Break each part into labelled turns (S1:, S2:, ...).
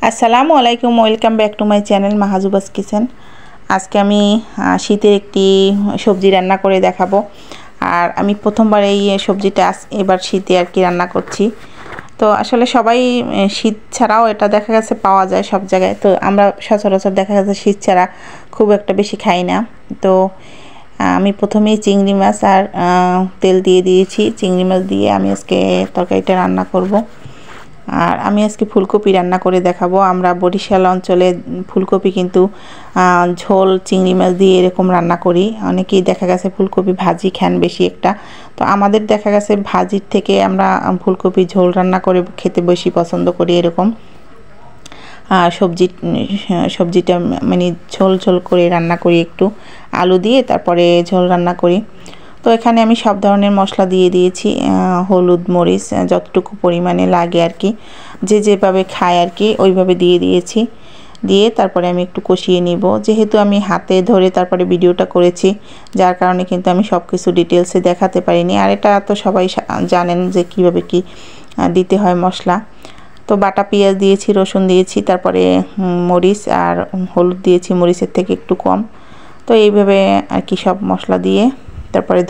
S1: আসসালামু আলাইকুম, welcome back to my channel Mahajuba's kitchen. আজকে আমি শীতের একটি সবজি রান্না করে দেখাবো। আর আমি প্রথমবার এই সবজিটা এবার শীতে আর কি রান্না করছি। তো আসলে সবাই শীত ছাড়াও এটা দেখা গেছে পাওয়া যায় সব জায়গায়, তো আমরা সচরাচর দেখা গেছে শীত ছাড়া খুব একটা বেশি খাই না। তো আমি প্রথমেই চিংড়ি মাছ আর তেল দিয়ে দিয়েছি। চিংড়ি মাছ দিয়ে আমি আজকে তরকারিটা রান্না করব। আর আমি আজকে ফুলকপি রান্না করে দেখাবো। আমরা বরিশাল অঞ্চলে ফুলকপি কিন্তু ঝোল চিংড়ি মাছ দিয়ে এরকম রান্না করি। অনেকেই দেখা গেছে ফুলকপি ভাজি খান বেশি একটা, তো আমাদের দেখা গেছে ভাজির থেকে আমরা ফুলকপি ঝোল রান্না করে খেতে বেশি পছন্দ করি। এরকম সবজিটা মানে ঝোল ঝোল করে রান্না করি, একটু আলু দিয়ে তারপরে ঝোল রান্না করি। তো এখানে আমি সব ধরনের মশলা দিয়ে দিয়েছি, হলুদ মরিচ যতটুকু পরিমাণে লাগে আর কি, যেভাবে খায় আর কি ওইভাবে দিয়ে দিয়েছি। দিয়ে তারপরে আমি একটু কষিয়ে নিব। যেহেতু আমি হাতে ধরে তারপরে ভিডিওটা করেছি, যার কারণে কিন্তু আমি সব কিছু ডিটেলসে দেখাতে পারিনি। আর এটা তো সবাই জানেন যে কিভাবে কি দিতে হয় মশলা। তো বাটা পেঁয়াজ দিয়েছি, রসুন দিয়েছি, তারপরে মরিচ আর হলুদ দিয়েছি মরিচের থেকে একটু কম। তো এইভাবে আর কি সব মশলা দিয়ে তারপরে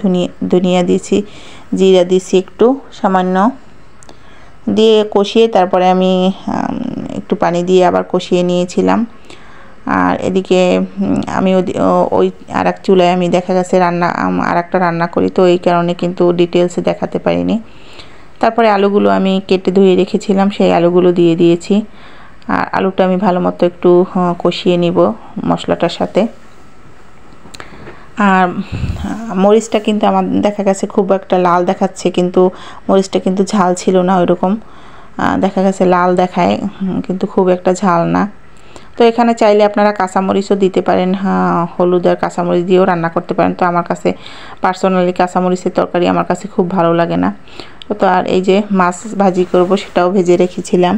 S1: ধনিয়া দিয়েছি, জিরা দিয়েছি একটু সামান্য, দিয়ে কষিয়ে তারপরে আমি একটু পানি দিয়ে আবার কষিয়ে নিয়েছিলাম। আর এদিকে আমি ওই আর এক চুলায় আমি দেখা গেছে আর একটা রান্না করি, তো এই কারণে কিন্তু ডিটেলসে দেখাতে পারিনি। তারপরে আলুগুলো আমি কেটে ধুয়ে রেখেছিলাম, সেই আলুগুলো দিয়ে দিয়েছি। আর আলুটা আমি ভালো মতো একটু কষিয়ে নিব মশলাটার সাথে। আর মরিচটা কিন্তু আমার দেখা গেছে খুব একটা লাল দেখাচ্ছে, কিন্তু মরিচটা কিন্তু ঝাল ছিল না ওইরকম, দেখা গেছে লাল দেখায় কিন্তু খুব একটা ঝাল না। তো এখানে চাইলে আপনারা কাঁচামরিচও দিতে পারেন, হলুদ আর কাঁচামরিচ দিয়েও রান্না করতে পারেন। তো আমার কাছে পার্সোনালি কাঁচামরিচের তরকারি আমার কাছে খুব ভালো লাগে না। তো আর এই যে মাছ ভাজি করব, সেটাও ভেজে রেখেছিলাম।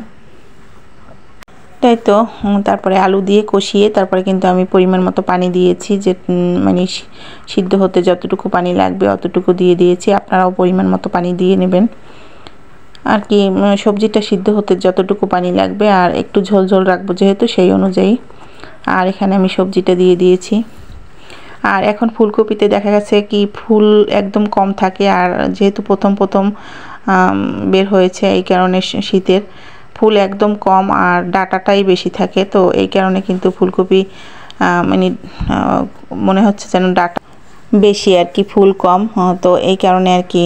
S1: তাই তো তারপরে আলু দিয়ে কষিয়ে তারপরে কিন্তু আমি পরিমাণ মতো পানি দিয়েছি, যে মানে সিদ্ধ হতে যতটুকু পানি লাগবে অতটুকু দিয়ে দিয়েছি। আপনারাও পরিমাণ মতো পানি দিয়ে নেবেন আর কি, সবজিটা সিদ্ধ হতে যতটুকু পানি লাগবে। আর একটু ঝোল ঝোল রাখবো যেহেতু, সেই অনুযায়ী। আর এখানে আমি সবজিটা দিয়ে দিয়েছি। আর এখন ফুলকপিতে দেখা গেছে কি ফুল একদম কম থাকে, আর যেহেতু প্রথম বের হয়েছে এই কারণে শীতের ফুল একদম কম আর ডাঁটাটাই বেশি থাকে। তো এই কারণে কিন্তু ফুলকপি মানে মনে হচ্ছে যেন ডাঁটা বেশি আর কি, ফুল কম। তো এই কারণে আর কি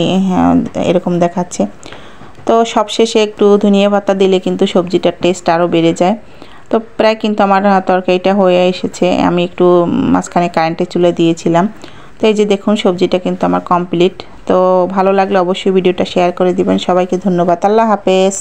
S1: এরকম দেখাচ্ছে। তো সবশেষে একটু ধনিয়া পাতা দিলে কিন্তু সবজিটার টেস্ট আরও বেড়ে যায়। তো প্রায় কিন্তু আমার তরকারিটা হয়ে এসেছে। আমি একটু মাঝখানে কারেন্টের চুলা দিয়েছিলাম। তো এই যে দেখুন সবজিটা কিন্তু আমার কমপ্লিট। তো ভালো লাগলে অবশ্যই ভিডিওটা শেয়ার করে দিবেন। সবাইকে ধন্যবাদ। আল্লাহ হাফেজ।